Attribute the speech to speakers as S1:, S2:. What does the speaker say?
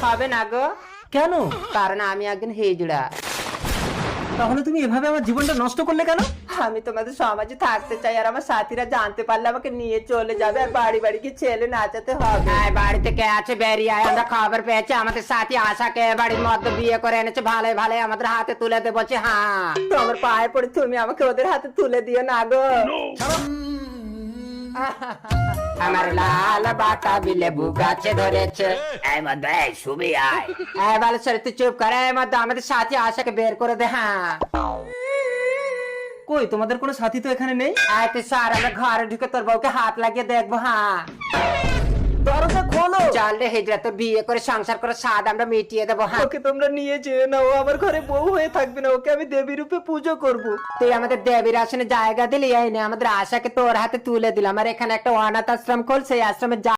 S1: হবে না গো।
S2: কেন?
S1: কারণ আমি একজন হিজড়া।
S2: তাহলে তুমি এভাবে আমার জীবনটা নষ্ট করলে কেন?
S1: আমি তোমাদের সমাজে থাকতে চাই, আর আমার সাথীরা জানতে পারলে আমাকে নিয়ে চলে যাবে, আর বাড়ি বাড়ি গিয়ে ছেলে নাচাতে হবে। বাড়িতে কে আছে বেরিয়ে আয়, আমরা খবর পেয়েছি আমাদের সাথী আশাকে বাড়ির মধ্যে বিয়ে করে এনেছে, ভালো ভালো আমাদের হাতে তুলে দে বলছে। হ্যাঁ, তোমার পায়ে পড়ে তুমি আমাকে ওদের হাতে তুলে দিও না গো। আমার লাল বাতাবি লেবু গাছে ধরেছে। এই মধ্যে এই শুবি আয়। এই ভালো সরে তুই চুপ করে, এই মধ্যে আমাদের সাথী আশাকে বের করে দে। হ্যাঁ,
S2: কই তোমাদের কোনো সাথী তো এখানে নেই।
S1: আয় তুই স্যার, আমরা ঘরে ঢুকে তোর বউকে হাত লাগিয়ে দেখবো। হ্যাঁ,
S2: দরজা খোলো।
S1: চল রে হিজড়া, তোর বিয়ে করে সংসার করে স্বাদ আমরা মিটিয়ে দেবো। হ্যাঁ,
S2: ওকে তোমরা নিয়ে যেও না, ও আমার ঘরে বউ হয়ে থাকবে না, ওকে আমি দেবী রূপে পুজো করব।
S1: তুই আমাদের দেবীর আসনে জায়গা দিলি, এই নে আমাদের আশাকে তোর হাতে তুলে দিলাম, আর এখানে একটা অনাথ আশ্রম খোল, সেই আশ্রমে